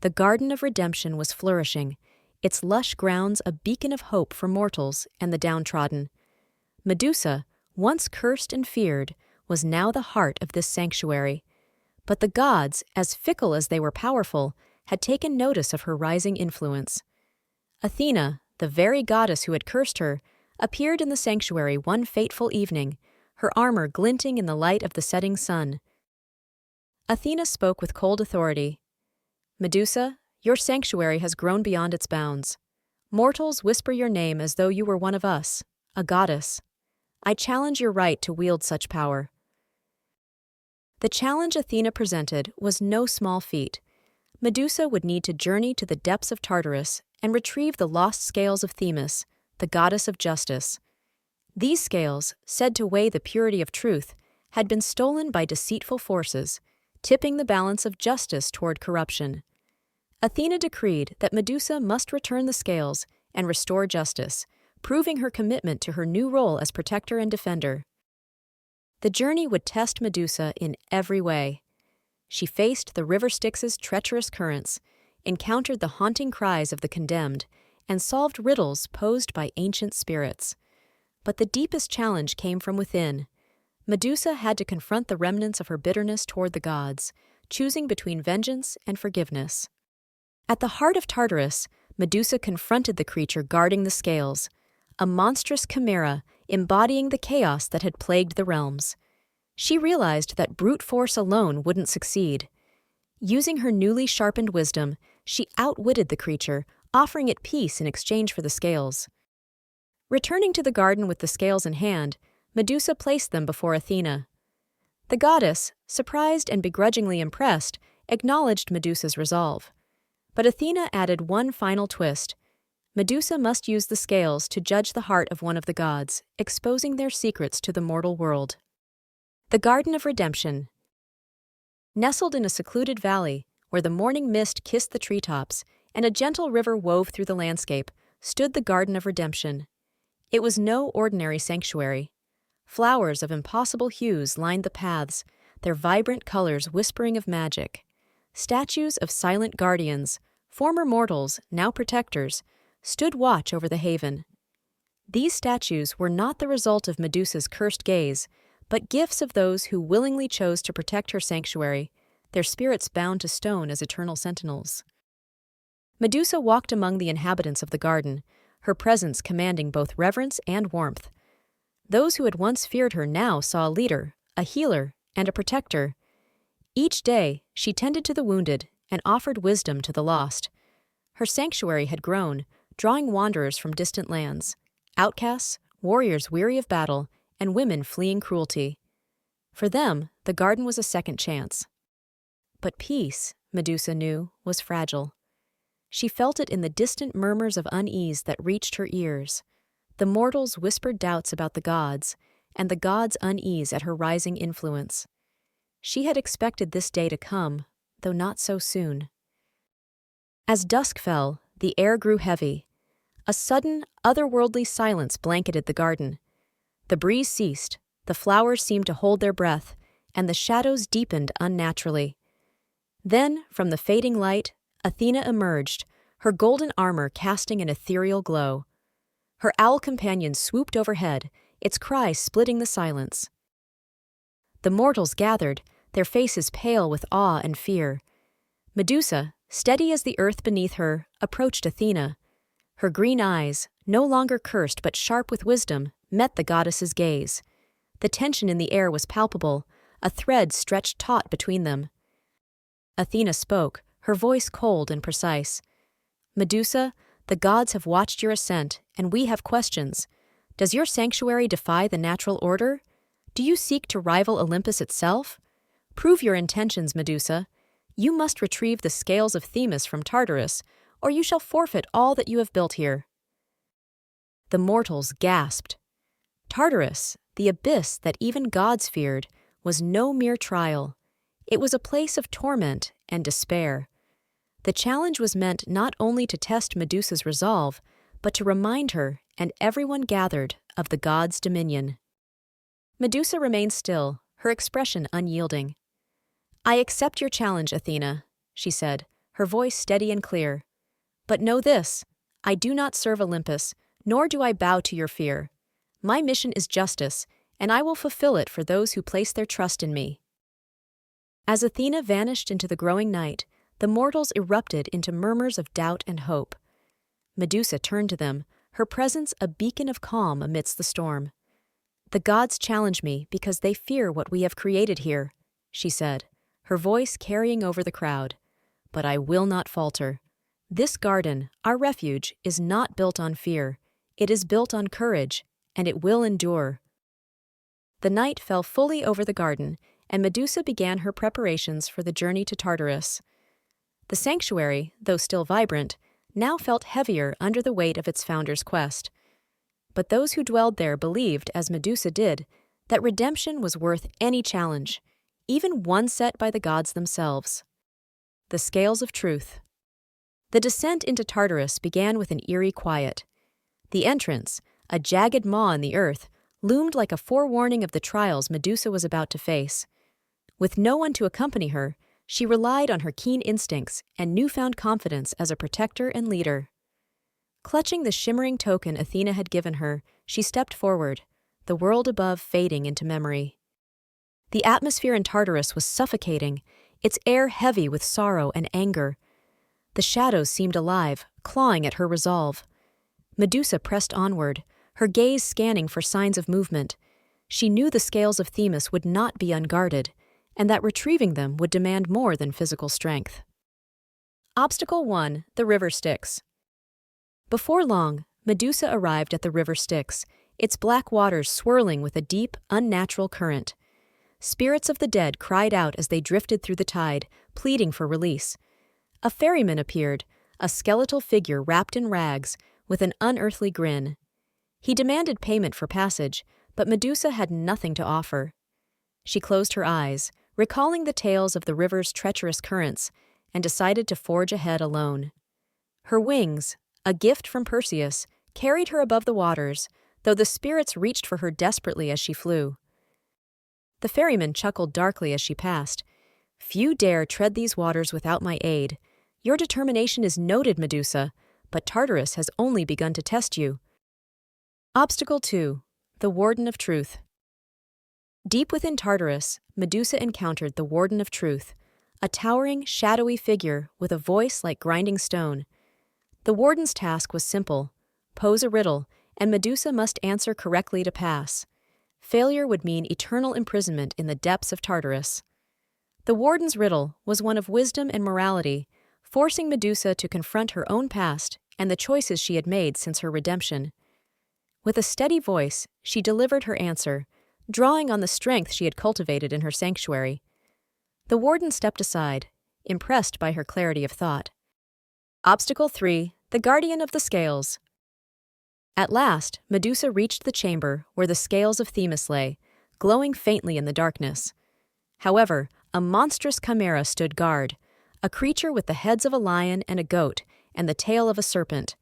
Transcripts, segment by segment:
The Garden of Redemption was flourishing, its lush grounds a beacon of hope for mortals and the downtrodden. Medusa, once cursed and feared, was now the heart of this sanctuary. But the gods, as fickle as they were powerful, had taken notice of her rising influence. Athena, the very goddess who had cursed her, appeared in the sanctuary one fateful evening, her armor glinting in the light of the setting sun. Athena spoke with cold authority. "Medusa, your sanctuary has grown beyond its bounds. Mortals whisper your name as though you were one of us, a goddess. I challenge your right to wield such power." The challenge Athena presented was no small feat. Medusa would need to journey to the depths of Tartarus and retrieve the lost scales of Themis, the goddess of justice. These scales, said to weigh the purity of truth, had been stolen by deceitful forces, tipping the balance of justice toward corruption. Athena decreed that Medusa must return the scales and restore justice, proving her commitment to her new role as protector and defender. The journey would test Medusa in every way. She faced the river Styx's treacherous currents, encountered the haunting cries of the condemned, and solved riddles posed by ancient spirits. But the deepest challenge came from within. Medusa had to confront the remnants of her bitterness toward the gods, choosing between vengeance and forgiveness. At the heart of Tartarus, Medusa confronted the creature guarding the scales, a monstrous chimera embodying the chaos that had plagued the realms. She realized that brute force alone wouldn't succeed. Using her newly sharpened wisdom, she outwitted the creature, offering it peace in exchange for the scales. Returning to the garden with the scales in hand, Medusa placed them before Athena. The goddess, surprised and begrudgingly impressed, acknowledged Medusa's resolve. But Athena added one final twist. Medusa must use the scales to judge the heart of one of the gods, exposing their secrets to the mortal world. The Garden of Redemption. Nestled in a secluded valley, where the morning mist kissed the treetops and a gentle river wove through the landscape, stood the Garden of Redemption. It was no ordinary sanctuary. Flowers of impossible hues lined the paths, their vibrant colors whispering of magic. Statues of silent guardians, former mortals, now protectors, stood watch over the haven. These statues were not the result of Medusa's cursed gaze, but gifts of those who willingly chose to protect her sanctuary, their spirits bound to stone as eternal sentinels. Medusa walked among the inhabitants of the garden, her presence commanding both reverence and warmth. Those who had once feared her now saw a leader, a healer, and a protector. Each day, she tended to the wounded and offered wisdom to the lost. Her sanctuary had grown, drawing wanderers from distant lands, outcasts, warriors weary of battle, and women fleeing cruelty. For them, the garden was a second chance. But peace, Medusa knew, was fragile. She felt it in the distant murmurs of unease that reached her ears. The mortals whispered doubts about the gods, and the gods' unease at her rising influence. She had expected this day to come, though not so soon. As dusk fell, the air grew heavy. A sudden, otherworldly silence blanketed the garden. The breeze ceased, the flowers seemed to hold their breath, and the shadows deepened unnaturally. Then, from the fading light, Athena emerged, her golden armor casting an ethereal glow. Her owl companion swooped overhead, its cry splitting the silence. The mortals gathered, their faces pale with awe and fear. Medusa, steady as the earth beneath her, approached Athena. Her green eyes, no longer cursed but sharp with wisdom, met the goddess's gaze. The tension in the air was palpable, a thread stretched taut between them. Athena spoke, her voice cold and precise. "Medusa, the gods have watched your ascent, and we have questions. Does your sanctuary defy the natural order? Do you seek to rival Olympus itself? Prove your intentions, Medusa. You must retrieve the scales of Themis from Tartarus, or you shall forfeit all that you have built here." The mortals gasped. Tartarus, the abyss that even gods feared, was no mere trial. It was a place of torment and despair. The challenge was meant not only to test Medusa's resolve, but to remind her, and everyone gathered, of the gods' dominion. Medusa remained still, her expression unyielding. "I accept your challenge, Athena," she said, her voice steady and clear. "But know this, I do not serve Olympus, nor do I bow to your fear. My mission is justice, and I will fulfill it for those who place their trust in me." As Athena vanished into the growing night, the mortals erupted into murmurs of doubt and hope. Medusa turned to them, her presence a beacon of calm amidst the storm. "The gods challenge me because they fear what we have created here," she said, her voice carrying over the crowd. "But I will not falter. This garden, our refuge, is not built on fear. It is built on courage, and it will endure." The night fell fully over the garden, and Medusa began her preparations for the journey to Tartarus. The sanctuary, though still vibrant, now felt heavier under the weight of its founder's quest. But those who dwelled there believed, as Medusa did, that redemption was worth any challenge, even one set by the gods themselves. The Scales of Truth. The descent into Tartarus began with an eerie quiet. The entrance, a jagged maw in the earth, loomed like a forewarning of the trials Medusa was about to face. With no one to accompany her, she relied on her keen instincts and newfound confidence as a protector and leader. Clutching the shimmering token Athena had given her, she stepped forward, the world above fading into memory. The atmosphere in Tartarus was suffocating, its air heavy with sorrow and anger. The shadows seemed alive, clawing at her resolve. Medusa pressed onward, her gaze scanning for signs of movement. She knew the scales of Themis would not be unguarded, and that retrieving them would demand more than physical strength. Obstacle 1: the river Styx. Before long, Medusa arrived at the river Styx, its black waters swirling with a deep, unnatural current. Spirits of the dead cried out as they drifted through the tide, pleading for release. A ferryman appeared, a skeletal figure wrapped in rags, with an unearthly grin. He demanded payment for passage, but Medusa had nothing to offer. She closed her eyes, recalling the tales of the river's treacherous currents, and decided to forge ahead alone. Her wings, a gift from Perseus, carried her above the waters, though the spirits reached for her desperately as she flew. The ferryman chuckled darkly as she passed. "Few dare tread these waters without my aid. Your determination is noted, Medusa, but Tartarus has only begun to test you." Obstacle 2: the Warden of Truth. Deep within Tartarus, Medusa encountered the Warden of Truth, a towering, shadowy figure with a voice like grinding stone. The warden's task was simple: pose a riddle, and Medusa must answer correctly to pass. Failure would mean eternal imprisonment in the depths of Tartarus. The warden's riddle was one of wisdom and morality, forcing Medusa to confront her own past and the choices she had made since her redemption. With a steady voice, she delivered her answer, drawing on the strength she had cultivated in her sanctuary. The warden stepped aside, impressed by her clarity of thought. Obstacle 3: the Guardian of the Scales. At last, Medusa reached the chamber where the scales of Themis lay, glowing faintly in the darkness. However, a monstrous chimera stood guard, a creature with the heads of a lion and a goat, and the tail of a serpent.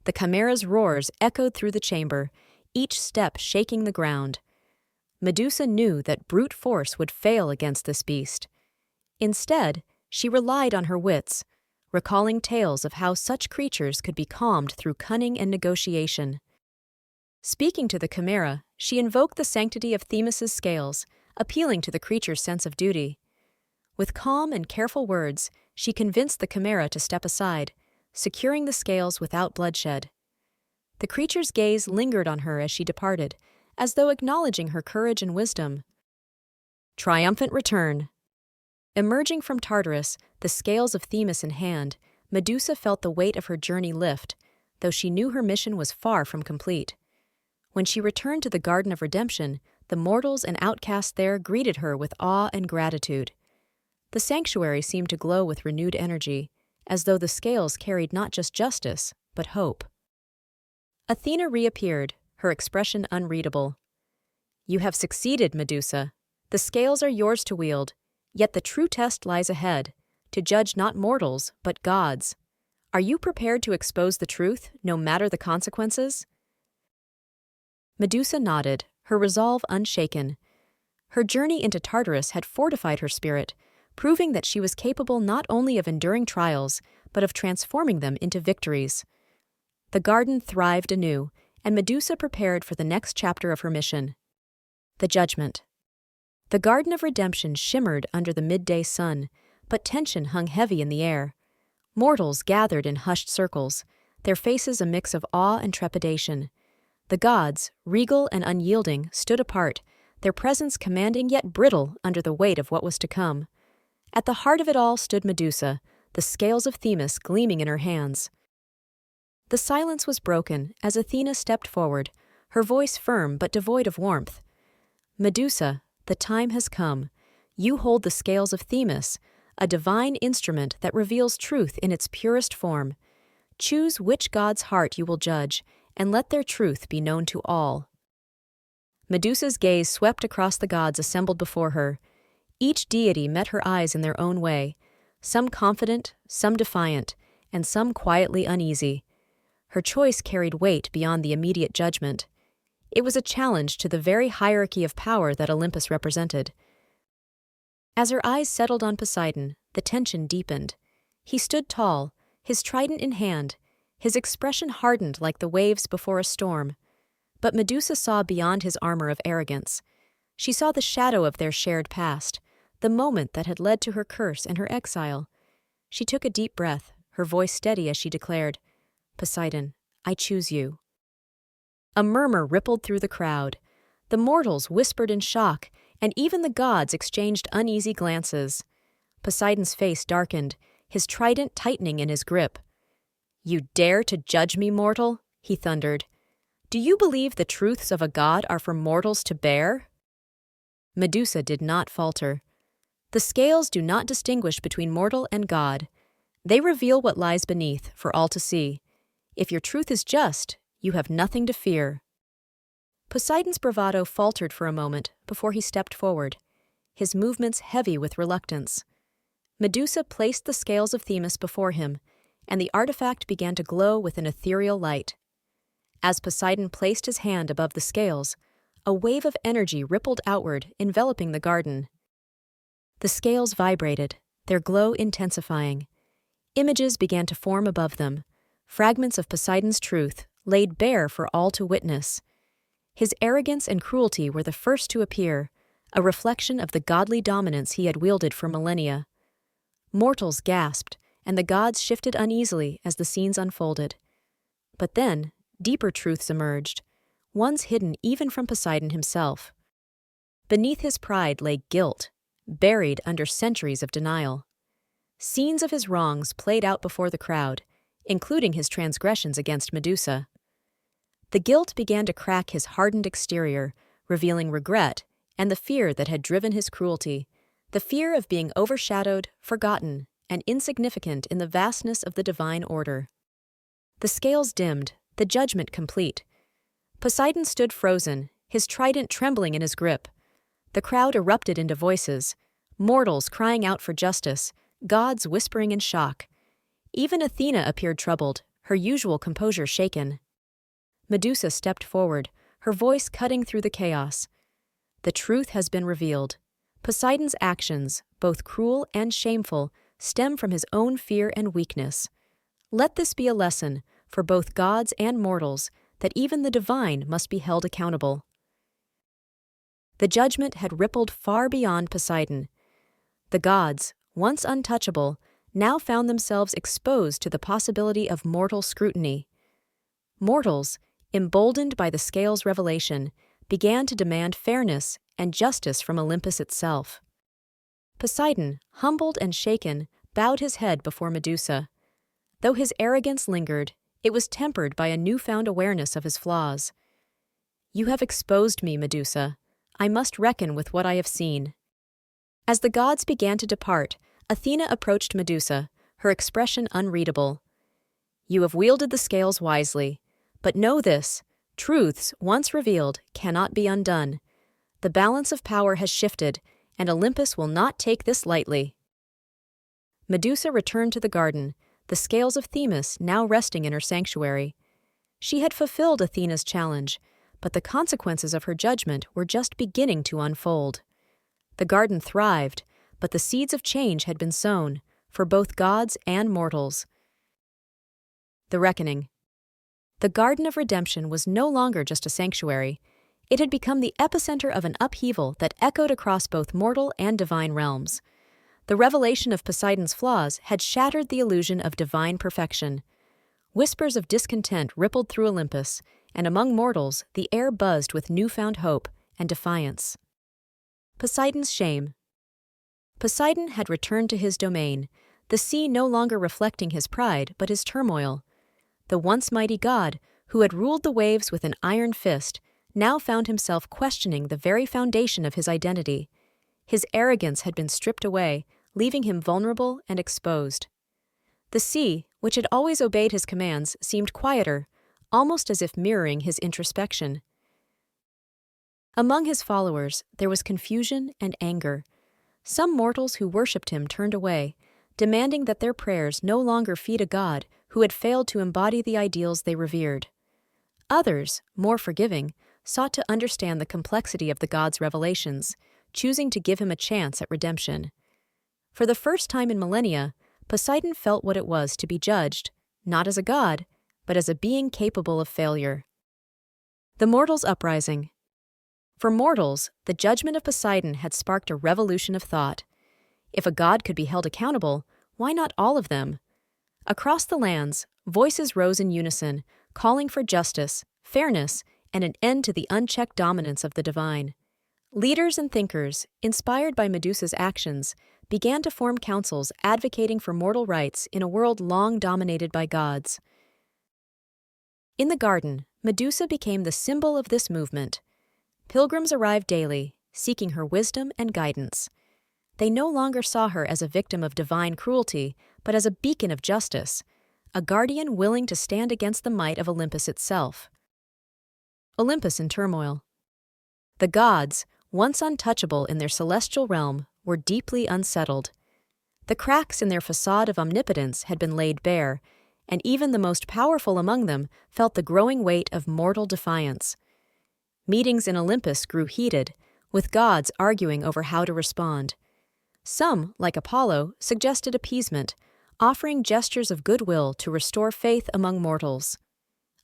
The chimera's roars echoed through the chamber, each step shaking the ground. Medusa knew that brute force would fail against this beast. Instead, she relied on her wits, recalling tales of how such creatures could be calmed through cunning and negotiation. Speaking to the chimera, she invoked the sanctity of Themis's scales, appealing to the creature's sense of duty. With calm and careful words, she convinced the chimera to step aside, securing the scales without bloodshed. The creature's gaze lingered on her as she departed, as though acknowledging her courage and wisdom. Triumphant return. Emerging from Tartarus, the scales of Themis in hand, Medusa felt the weight of her journey lift, though she knew her mission was far from complete. When she returned to the Garden of Redemption, the mortals and outcasts there greeted her with awe and gratitude. The sanctuary seemed to glow with renewed energy, as though the scales carried not just justice, but hope. Athena reappeared, her expression unreadable. "You have succeeded, Medusa. The scales are yours to wield, yet the true test lies ahead, to judge not mortals, but gods. Are you prepared to expose the truth, no matter the consequences?" Medusa nodded, her resolve unshaken. Her journey into Tartarus had fortified her spirit, proving that she was capable not only of enduring trials, but of transforming them into victories. The garden thrived anew, and Medusa prepared for the next chapter of her mission. The Judgment. The Garden of Redemption shimmered under the midday sun, but tension hung heavy in the air. Mortals gathered in hushed circles, their faces a mix of awe and trepidation. The gods, regal and unyielding, stood apart, their presence commanding yet brittle under the weight of what was to come. At the heart of it all stood Medusa, the scales of Themis gleaming in her hands. The silence was broken as Athena stepped forward, her voice firm but devoid of warmth. Medusa, the time has come. You hold the scales of Themis, a divine instrument that reveals truth in its purest form. Choose which god's heart you will judge, and let their truth be known to all. Medusa's gaze swept across the gods assembled before her. Each deity met her eyes in their own way, some confident, some defiant, and some quietly uneasy. Her choice carried weight beyond the immediate judgment. It was a challenge to the very hierarchy of power that Olympus represented. As her eyes settled on Poseidon, the tension deepened. He stood tall, his trident in hand, his expression hardened like the waves before a storm. But Medusa saw beyond his armor of arrogance. She saw the shadow of their shared past, the moment that had led to her curse and her exile. She took a deep breath, her voice steady as she declared, "Poseidon, I choose you." A murmur rippled through the crowd. The mortals whispered in shock, and even the gods exchanged uneasy glances. Poseidon's face darkened, his trident tightening in his grip. "You dare to judge me, mortal?" he thundered. "Do you believe the truths of a god are for mortals to bear?" Medusa did not falter. The scales do not distinguish between mortal and god. They reveal what lies beneath for all to see. If your truth is just, you have nothing to fear. Poseidon's bravado faltered for a moment before he stepped forward, his movements heavy with reluctance. Medusa placed the scales of Themis before him, and the artifact began to glow with an ethereal light. As Poseidon placed his hand above the scales, a wave of energy rippled outward, enveloping the garden. The scales vibrated, their glow intensifying. Images began to form above them, fragments of Poseidon's truth laid bare for all to witness. His arrogance and cruelty were the first to appear, a reflection of the godly dominance he had wielded for millennia. Mortals gasped, and the gods shifted uneasily as the scenes unfolded. But then, deeper truths emerged, ones hidden even from Poseidon himself. Beneath his pride lay guilt, buried under centuries of denial. Scenes of his wrongs played out before the crowd, including his transgressions against Medusa. The guilt began to crack his hardened exterior, revealing regret and the fear that had driven his cruelty, the fear of being overshadowed, forgotten, and insignificant in the vastness of the divine order. The scales dimmed, the judgment complete. Poseidon stood frozen, his trident trembling in his grip. The crowd erupted into voices, mortals crying out for justice, gods whispering in shock. Even Athena appeared troubled, her usual composure shaken. Medusa stepped forward, her voice cutting through the chaos. The truth has been revealed. Poseidon's actions, both cruel and shameful, stem from his own fear and weakness. Let this be a lesson, for both gods and mortals, that even the divine must be held accountable. The judgment had rippled far beyond Poseidon. The gods, once untouchable, now found themselves exposed to the possibility of mortal scrutiny. Mortals, emboldened by the scales' revelation, began to demand fairness and justice from Olympus itself. Poseidon, humbled and shaken, bowed his head before Medusa. Though his arrogance lingered, it was tempered by a newfound awareness of his flaws. "You have exposed me, Medusa. I must reckon with what I have seen." As the gods began to depart, Athena approached Medusa, her expression unreadable. "You have wielded the scales wisely, but know this, truths, once revealed, cannot be undone. The balance of power has shifted, and Olympus will not take this lightly." Medusa returned to the garden, the scales of Themis now resting in her sanctuary. She had fulfilled Athena's challenge, but the consequences of her judgment were just beginning to unfold. The garden thrived, but the seeds of change had been sown, for both gods and mortals. The Reckoning. The Garden of Redemption was no longer just a sanctuary. It had become the epicenter of an upheaval that echoed across both mortal and divine realms. The revelation of Poseidon's flaws had shattered the illusion of divine perfection. Whispers of discontent rippled through Olympus, and among mortals the air buzzed with newfound hope and defiance. Poseidon's shame. Poseidon had returned to his domain, the sea no longer reflecting his pride but his turmoil. The once mighty god, who had ruled the waves with an iron fist, now found himself questioning the very foundation of his identity. His arrogance had been stripped away, leaving him vulnerable and exposed. The sea, which had always obeyed his commands, seemed quieter, almost as if mirroring his introspection. Among his followers, there was confusion and anger. Some mortals who worshipped him turned away, demanding that their prayers no longer feed a god who had failed to embody the ideals they revered. Others, more forgiving, sought to understand the complexity of the god's revelations, choosing to give him a chance at redemption. For the first time in millennia, Poseidon felt what it was to be judged, not as a god, but as a being capable of failure. The Mortals' Uprising. For mortals, the judgment of Poseidon had sparked a revolution of thought. If a god could be held accountable, why not all of them? Across the lands, voices rose in unison, calling for justice, fairness, and an end to the unchecked dominance of the divine. Leaders and thinkers, inspired by Medusa's actions, began to form councils advocating for mortal rights in a world long dominated by gods. In the garden, Medusa became the symbol of this movement. Pilgrims arrived daily, seeking her wisdom and guidance. They no longer saw her as a victim of divine cruelty, but as a beacon of justice, a guardian willing to stand against the might of Olympus itself. Olympus in turmoil. The gods, once untouchable in their celestial realm, were deeply unsettled. The cracks in their facade of omnipotence had been laid bare, and even the most powerful among them felt the growing weight of mortal defiance. Meetings in Olympus grew heated, with gods arguing over how to respond. Some, like Apollo, suggested appeasement, offering gestures of goodwill to restore faith among mortals.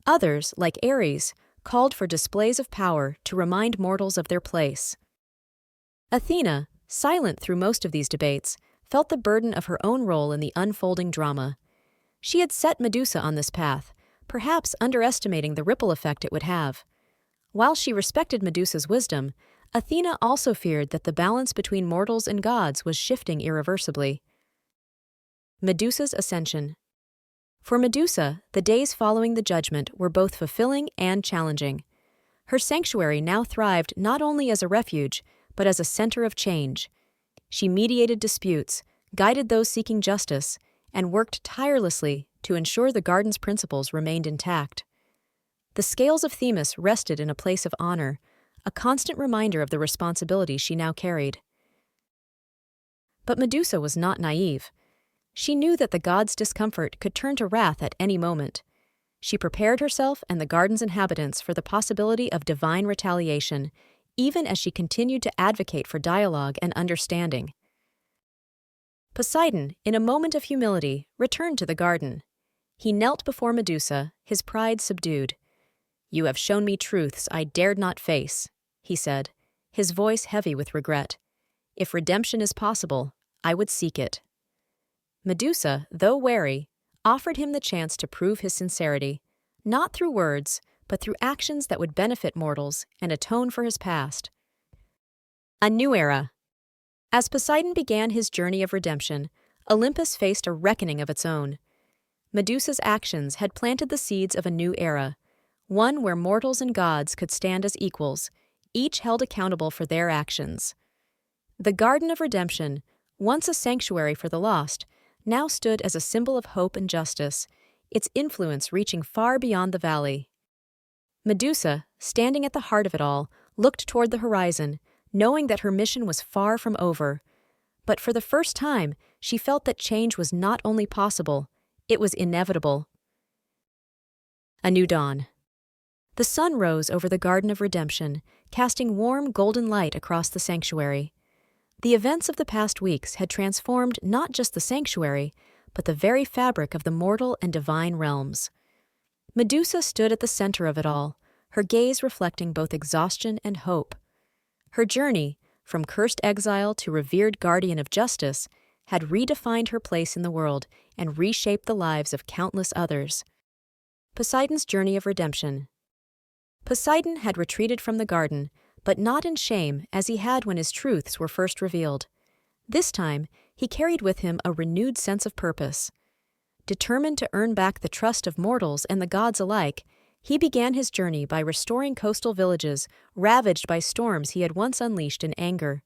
Others, like Ares, called for displays of power to remind mortals of their place. Athena, silent through most of these debates, felt the burden of her own role in the unfolding drama. She had set Medusa on this path, perhaps underestimating the ripple effect it would have. While she respected Medusa's wisdom, Athena also feared that the balance between mortals and gods was shifting irreversibly. Medusa's Ascension. For Medusa, the days following the judgment were both fulfilling and challenging. Her sanctuary now thrived not only as a refuge, but as a center of change. She mediated disputes, guided those seeking justice, and worked tirelessly to ensure the garden's principles remained intact. The scales of Themis rested in a place of honor, a constant reminder of the responsibility she now carried. But Medusa was not naive. She knew that the god's discomfort could turn to wrath at any moment. She prepared herself and the garden's inhabitants for the possibility of divine retaliation, even as she continued to advocate for dialogue and understanding. Poseidon, in a moment of humility, returned to the garden. He knelt before Medusa, his pride subdued. "You have shown me truths I dared not face," he said, his voice heavy with regret. "If redemption is possible, I would seek it." Medusa, though wary, offered him the chance to prove his sincerity, not through words, but through actions that would benefit mortals and atone for his past. A new era. As Poseidon began his journey of redemption, Olympus faced a reckoning of its own. Medusa's actions had planted the seeds of a new era, one where mortals and gods could stand as equals, each held accountable for their actions. The Garden of Redemption, once a sanctuary for the lost, now stood as a symbol of hope and justice, its influence reaching far beyond the valley. Medusa, standing at the heart of it all, looked toward the horizon, knowing that her mission was far from over. But for the first time, she felt that change was not only possible, it was inevitable. A new dawn. The sun rose over the Garden of Redemption, casting warm golden light across the sanctuary. The events of the past weeks had transformed not just the sanctuary, but the very fabric of the mortal and divine realms. Medusa stood at the center of it all, her gaze reflecting both exhaustion and hope. Her journey, from cursed exile to revered guardian of justice, had redefined her place in the world and reshaped the lives of countless others. Poseidon's journey of redemption. Poseidon had retreated from the garden, but not in shame as he had when his truths were first revealed. This time, he carried with him a renewed sense of purpose. Determined to earn back the trust of mortals and the gods alike, he began his journey by restoring coastal villages ravaged by storms he had once unleashed in anger.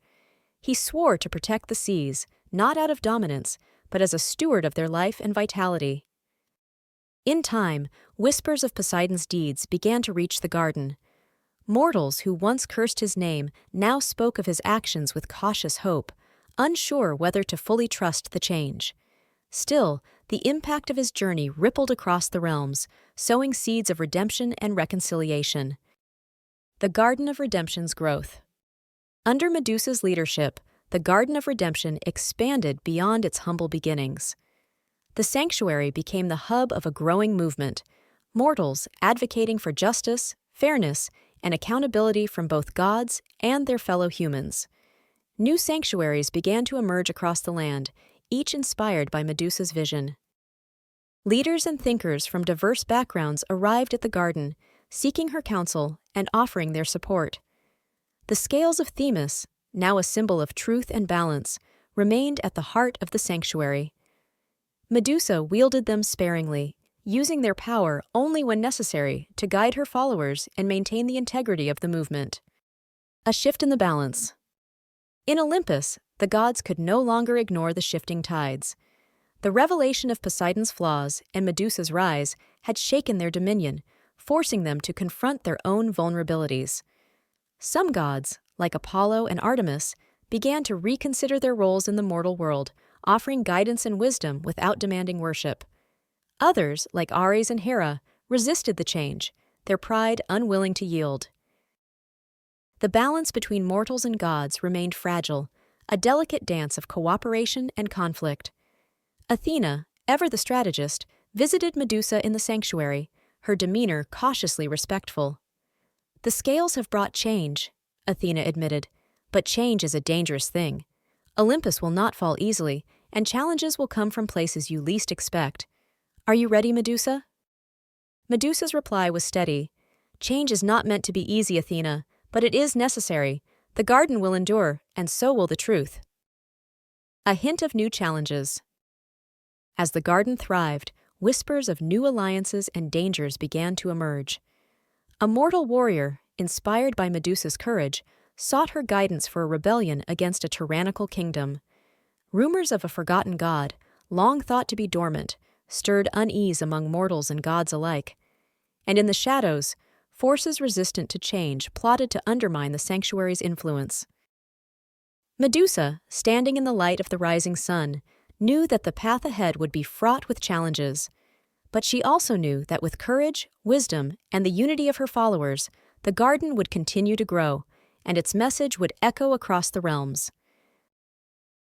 He swore to protect the seas, not out of dominance, but as a steward of their life and vitality. In time, whispers of Poseidon's deeds began to reach the garden. Mortals who once cursed his name now spoke of his actions with cautious hope, unsure whether to fully trust the change. Still, the impact of his journey rippled across the realms, sowing seeds of redemption and reconciliation. The Garden of Redemption's growth. Under Medusa's leadership, the Garden of Redemption expanded beyond its humble beginnings. The sanctuary became the hub of a growing movement, mortals advocating for justice, fairness, and accountability from both gods and their fellow humans. New sanctuaries began to emerge across the land, each inspired by Medusa's vision. Leaders and thinkers from diverse backgrounds arrived at the garden, seeking her counsel and offering their support. The scales of Themis, now a symbol of truth and balance, remained at the heart of the sanctuary. Medusa wielded them sparingly, using their power only when necessary to guide her followers and maintain the integrity of the movement. A shift in the balance. In Olympus, the gods could no longer ignore the shifting tides. The revelation of Poseidon's flaws and Medusa's rise had shaken their dominion, forcing them to confront their own vulnerabilities. Some gods, like Apollo and Artemis, began to reconsider their roles in the mortal world, offering guidance and wisdom without demanding worship. Others, like Ares and Hera, resisted the change, their pride unwilling to yield. The balance between mortals and gods remained fragile, a delicate dance of cooperation and conflict. Athena, ever the strategist, visited Medusa in the sanctuary, her demeanor cautiously respectful. "The scales have brought change," Athena admitted, "but change is a dangerous thing. Olympus will not fall easily, and challenges will come from places you least expect. Are you ready, Medusa?" Medusa's reply was steady. "Change is not meant to be easy, Athena, but it is necessary. The garden will endure, and so will the truth." A hint of new challenges. As the garden thrived, whispers of new alliances and dangers began to emerge. A mortal warrior, inspired by Medusa's courage, sought her guidance for a rebellion against a tyrannical kingdom. Rumors of a forgotten god, long thought to be dormant, stirred unease among mortals and gods alike. And in the shadows, forces resistant to change plotted to undermine the sanctuary's influence. Medusa, standing in the light of the rising sun, knew that the path ahead would be fraught with challenges. But she also knew that with courage, wisdom, and the unity of her followers, the garden would continue to grow, and its message would echo across the realms.